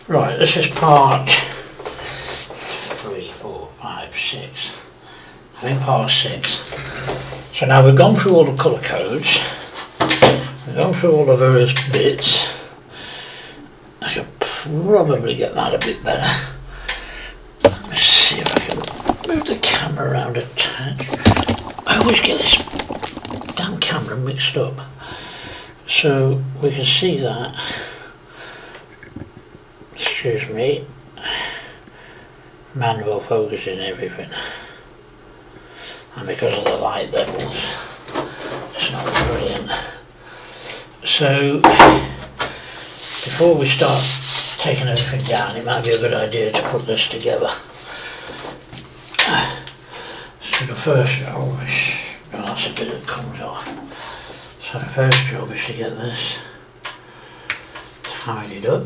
Right, this is part 3, 4, 5, 6. I think part 6. So now we've gone through all the colour codes, we've gone through all the various bits. I can probably get that a bit better. Let me see if I can move the camera around a tad. I always get this damn camera mixed up. So we can see that. Excuse me. Manual focusing everything. And because of the light levels, it's not brilliant. So before we start taking everything down, it might be a good idea to put this together. So the first job is, well, that's a bit that comes off. So the first job is to get this tidied up.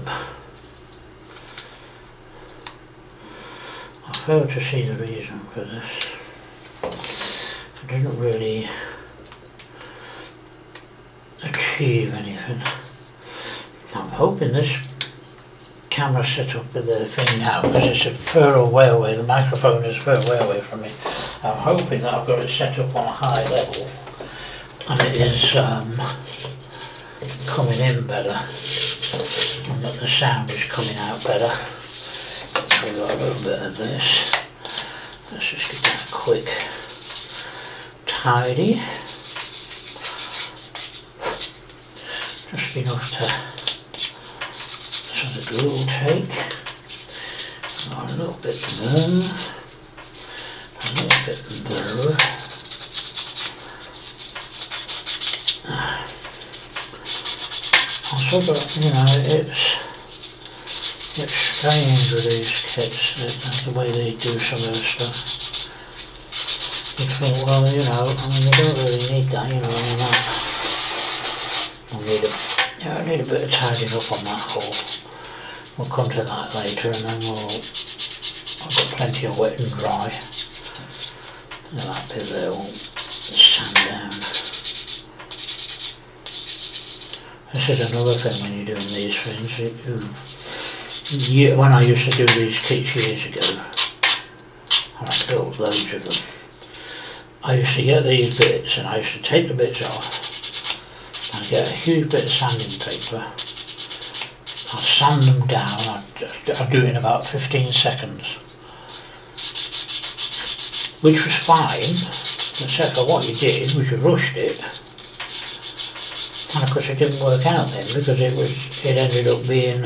I fail to see the reason for this. I didn't really achieve anything. I'm hoping this camera set up with the thing now, because it's a further way away, the microphone is further way away from me. I'm hoping that I've got it set up on a high level and it is coming in better and that the sound is coming out better. So we've got a little bit of this. Let's just get that quick tidy. Just enough to, so the glue will take. A little bit there, a little bit there. Also, but you know, it's strange with these kits, the way they do some of the stuff. You think, well, you know, I mean, you don't really need that, you know, I mean, I need a bit of tidying up on that hole. We'll come to that later, and then I've got plenty of wet and dry. And that bit there will sand down. This is another thing when you're doing these things. When I used to do these kits years ago, and I built loads of them, I used to get these bits and I used to take the bits off. I'd get a huge bit of sanding paper. I'd sand them down. I'd do it in about 15 seconds, which was fine, except for what you did was you rushed it. And of course it didn't work out then, because it ended up being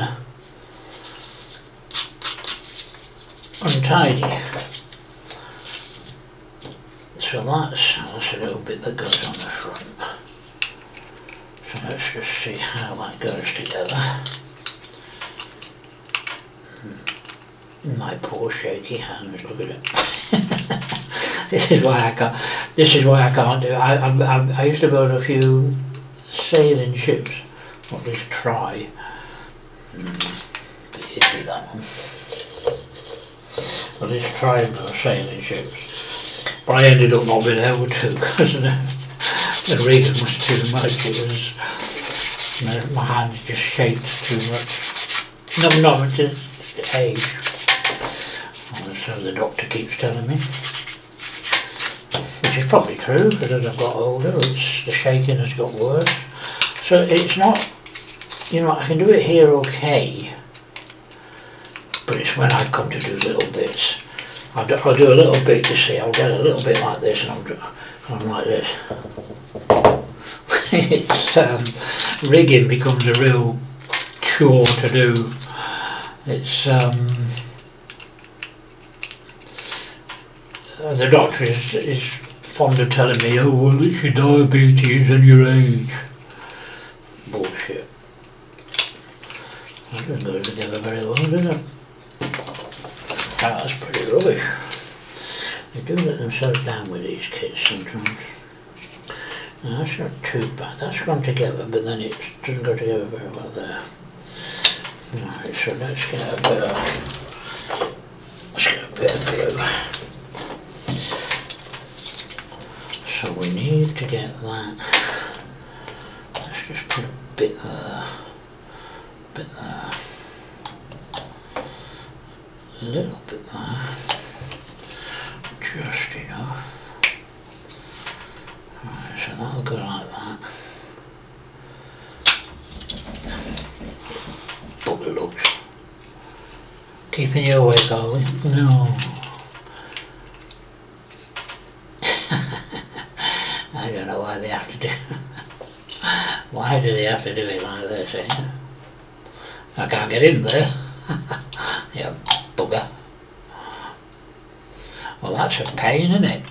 untidy. So that's a little bit that goes on the front. So let's just see how that goes together. My poor shaky hands, look at it. This is why I can't do it. I used to build a few sailing ships, or at least try. Bit iffy that one. At least try and build sailing ships. But I ended up not being able to, because the rigging was too much. It was, you know, my hands just shaked too much. No, just age. So the doctor keeps telling me, which is probably true, because as I've got older, the shaking has got worse. So it's not, you know, I can do it here okay, but it's when I come to do little bits. I'll do a little bit, you see, I'll get a little bit like this, and I'm like this. It's, rigging becomes a real chore to do. It's, the doctor is fond of telling me, oh well, it's your diabetes and your age. Bullshit. That doesn't go together very well, does it? That's pretty rubbish. They do let themselves down with these kits sometimes. Now that's not too bad. That's gone together, but then it doesn't go together very well there. Right, so let's get a bit of glue. So we need to get that. Let's just put a bit there, bit there. little bit there, just enough. Right, so that'll go like that. Bugger looks. Keeping your way going? No. I don't know why they have to do. Why do they have to do it like this? Eh? I can't get in there. Yeah, bugger. Well, that's a pain, isn't it?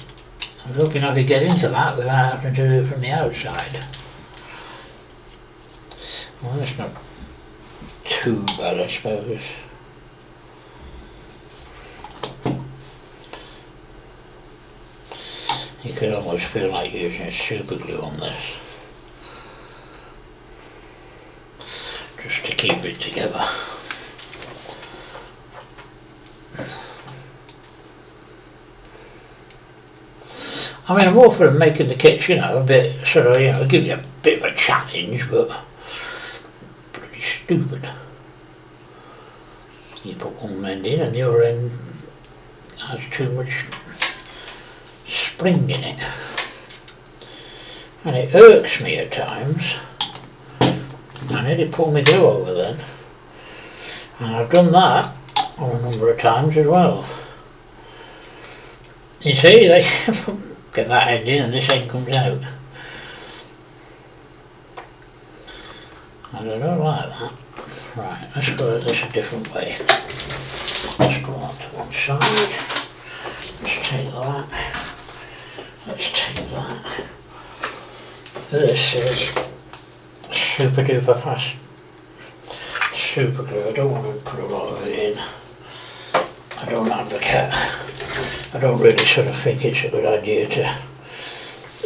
I was hoping I could get into that without having to do it from the outside. Well, that's not too bad, I suppose. You could almost feel like using super glue on this, just to keep it together. I mean, I'm all for making the kits, you know, a bit sort of, you know, give you a bit of a challenge, but pretty stupid. You put one end in and the other end has too much spring in it, and it irks me at times. I nearly pull my glue over then, and I've done that on a number of times as well. You see, they get that end in and this end comes out. I don't like that. Right, let's go at this a different way. Let's go on to one side. Let's take that. Let's take that. This is super duper fast super glue. I don't want to put a lot of it in. I don't advocate. I don't really sort of think it's a good idea to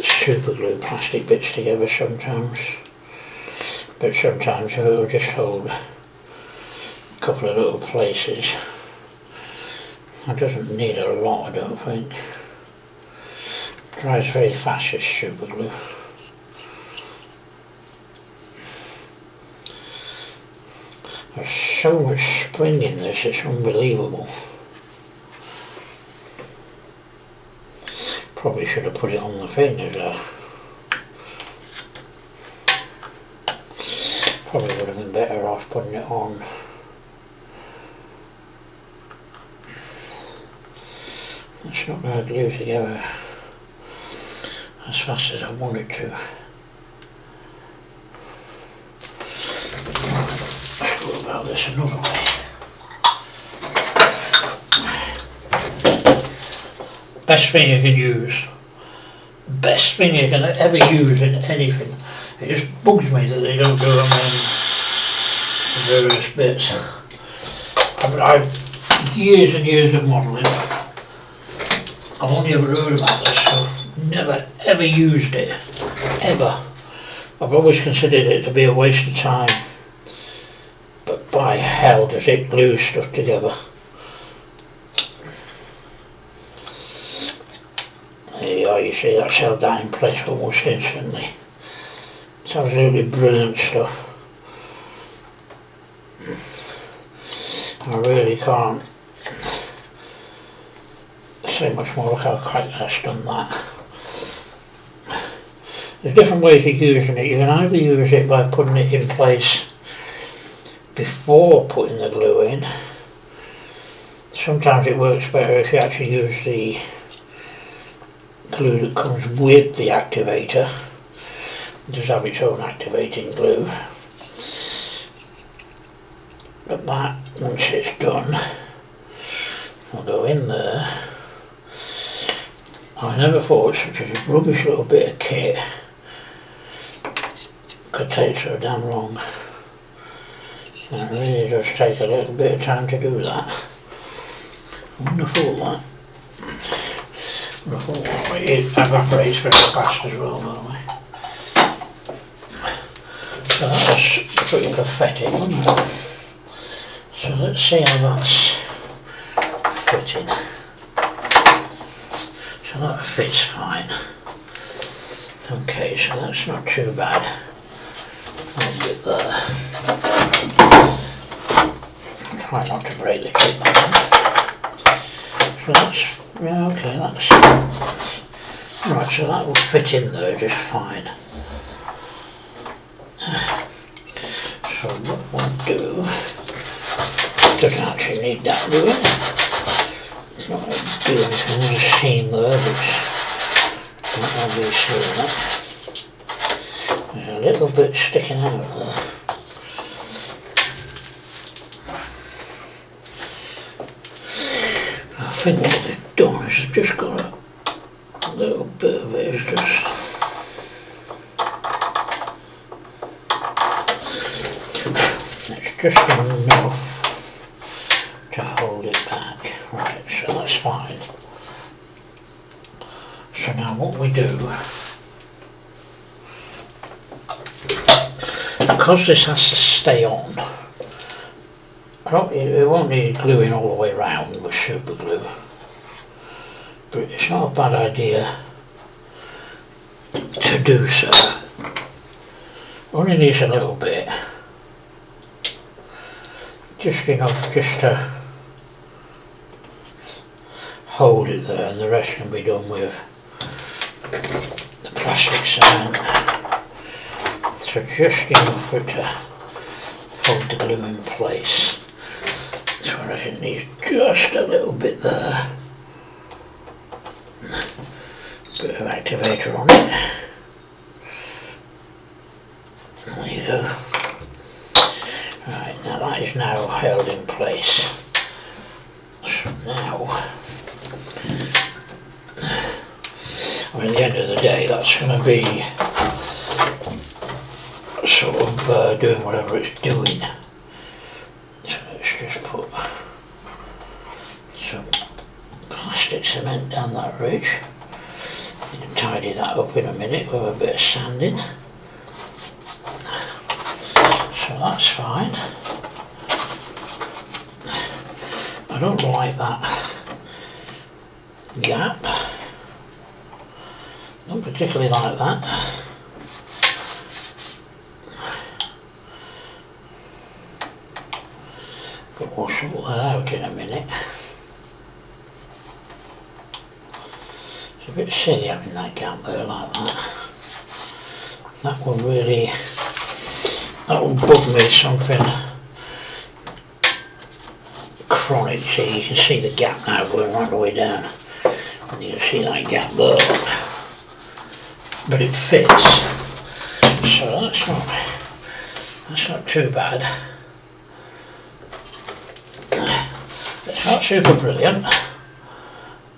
super glue plastic bits together sometimes. But sometimes it will just hold a couple of little places. It doesn't need a lot, I don't think. It dries very fast as super glue. There's so much spring in this, it's unbelievable. Probably should have put it on the thing as a... Probably would have been better off putting it on. It's not going to glue together as fast as I want it to. Let's go about this another way. Best thing you can use. Best thing you can ever use in anything. It just bugs me that they don't do them on various bits. I mean, I've years and years of modelling. I've only ever heard about this, so never ever used it. Ever. I've always considered it to be a waste of time. But by hell does it glue stuff together. There you are, you see that's held that in place almost instantly. It's absolutely brilliant stuff. I really can't say much more. Look how quick that's done that. There's different ways of using it. You can either use it by putting it in place before putting the glue in. Sometimes it works better if you actually use the glue that comes with the activator. It does have its own activating glue. But that, once it's done, will go in there. I never thought such a rubbish little bit of kit could take so damn long. And it really does take a little bit of time to do that. I wouldn't have thought that. I would have thought that it evaporates very fast as well, by the way. So that was pretty pathetic, wasn't it? So let's see how that's fitting. So that fits fine. Okay, so that's not too bad. I'll get there. Try not to break the kit. So that's, yeah, okay, that's, right, so that will fit in there just fine. So what we'll do, doesn't actually need that doing. It's not going to do anything, there's a seam there, but don't want to be seeing that. There's a little bit sticking out there. I think what they've done is they've just got a little bit of it is just enough to hold it back. Right, so that's fine. So now what we do, because this has to stay on, it won't need gluing all the way round with super glue, but it's not a bad idea to do so. Only needs a little bit, just enough just to hold it there, and the rest can be done with the plastic cement. So just enough for it to hold the glue in place. So I reckon it needs just a little bit there. Bit of activator on it. There you go. Right, now that is now held in place. So now, I mean, at the end of the day, that's going to be sort of doing whatever it's doing. So let's just put some plastic cement down that ridge. You can tidy that up in a minute with a bit of sanding. So that's fine. I don't like that gap. Don't particularly like that. But we'll sort that out in a minute. It's a bit silly having that gap there like that. That will really, that will bug me as something chronic. See, you can see the gap now going right the way down. And you can see that gap there. But it fits. So that's not too bad. It's not super brilliant,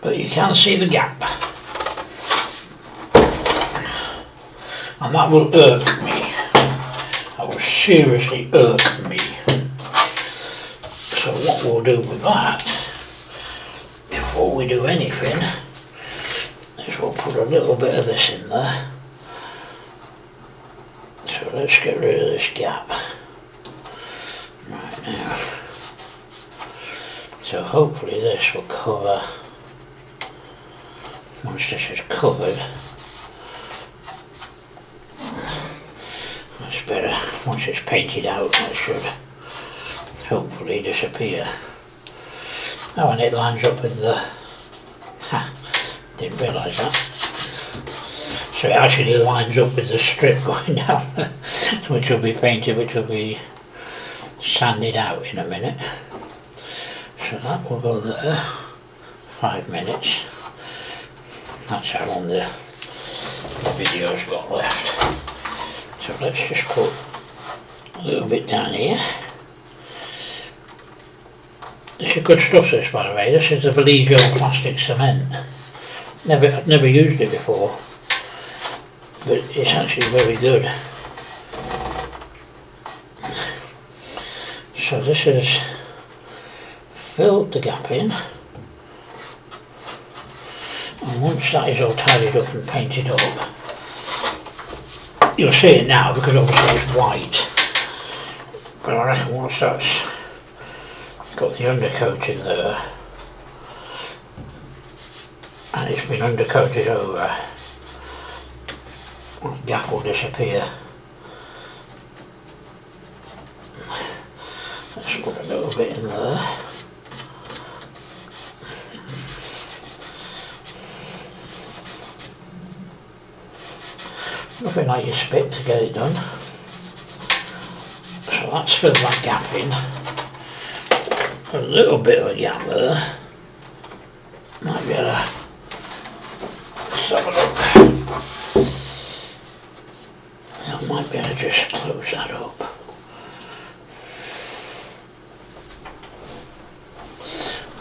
but you can see the gap. And that will irk me. That will seriously irk me. So what we'll do with that, before we do anything, is we'll put a little bit of this in there. So let's get rid of this gap. Right now. So hopefully this will cover, once this is covered, that's better. Once it's painted out, that should hopefully disappear. Oh, and it lines up with the, didn't realise that. So it actually lines up with the strip going down, which will be painted, which will be sanded out in a minute. So that will go there, 5 minutes. That's how long the video's got left. So let's just put a little bit down here. This is good stuff, this, by the way. This is the Vallejo plastic cement. I've never used it before, but it's actually very good. So this is filled the gap in, and once that is all tidied up and painted up, you'll see it now because obviously it's white, but I reckon once that's got the undercoat in there and it's been undercoated over, the gap will disappear. Let's put a little bit in there. Nothing like your spit to get it done. So that's filled that gap in. A little bit of a gap there. Might be able to, let's have a look. I might be able to just close that up.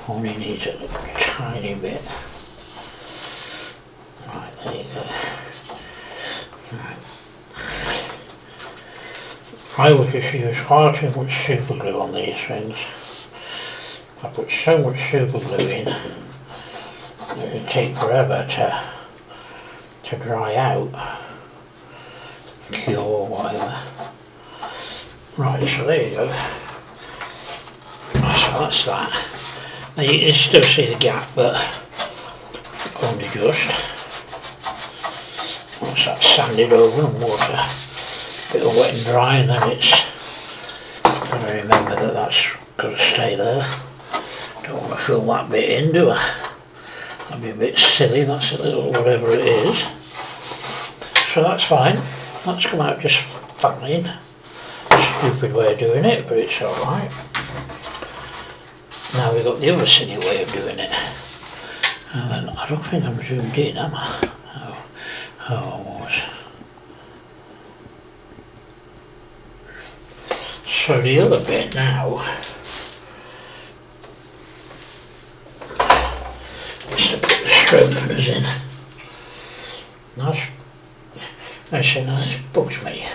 Only needs a tiny bit. Right, there you go. Right. I would just use far too much super glue on these things. I put so much super glue in that it would take forever to dry out, cure or whatever. Right, so there you go. So that's that. Now you can still see the gap, but only just. Once that's sanded over and water, a bit of wet and dry, and then it's got to remember that that's got to stay there. Don't want to fill that bit in, do I? That'd be a bit silly. That's a little whatever it is. So that's fine. That's come out just fine. Stupid way of doing it, but it's alright. Now we've got the other silly way of doing it. And then I don't think I'm zoomed in, am I? Oh, I was. So the other bit now is to put the strokers in. Nice. That bugs me.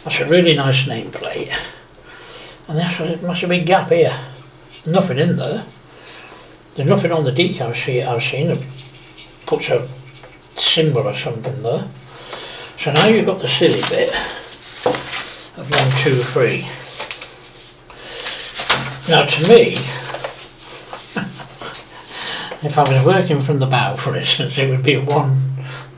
That's a really nice nameplate. And there must have been a gap here. Nothing in there. There's nothing on the decal sheet I've seen that puts a symbol or something there. So now you've got the silly bit of 1, 2, 3. Now to me, if I was working from the bow, for instance, it would be 1,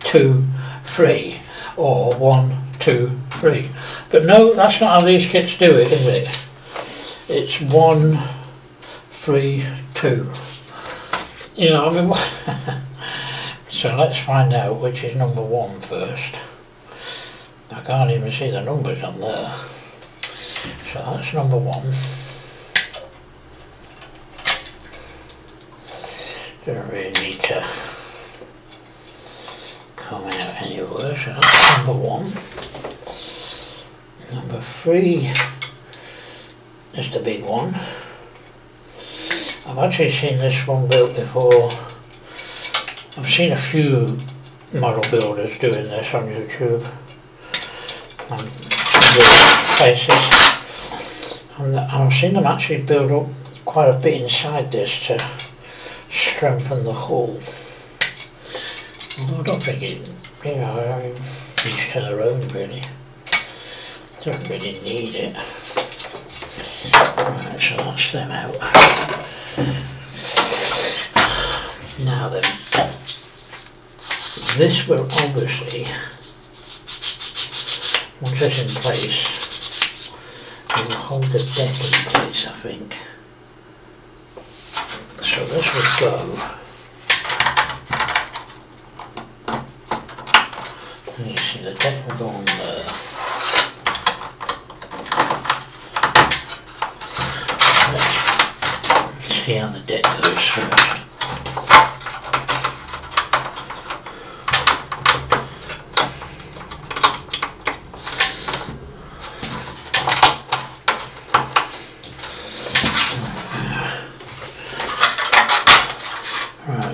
2, 3 or 1, 2, 3. But no, that's not how these kits do it, is it? It's 1, 3, 2. You know, I mean, so let's find out which is number 1 first. I can't even see the numbers on there. So that's number 1. Don't really need to come out anywhere, so that's number 1. Number 3 is the big one. I've actually seen this one built before. I've seen a few model builders doing this on YouTube and different places, and I've seen them actually build up quite a bit inside this to strengthen the hull. Although I don't think it, you know, each to their own really. Don't really need it. Right, so that's them out. Now then, this will obviously, once it's in place, it will hold the deck in place, I think. So this would go and you see the deck will go on there. Let's see how the deck goes first.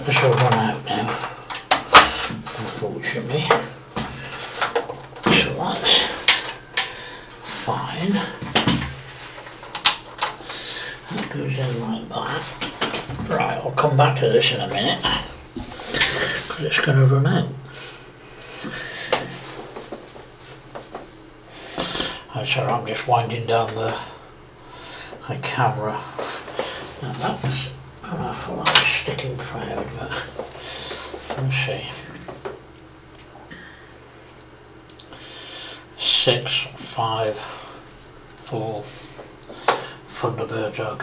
This will run out now, unfortunately. So that's fine. That goes in like that. Right, I'll come back to this in a minute, because it's going to run out. So I'm just winding down the camera. Now that's, I thought that was sticking proud, but let's see. 6, 5, 4 Thunderbirds are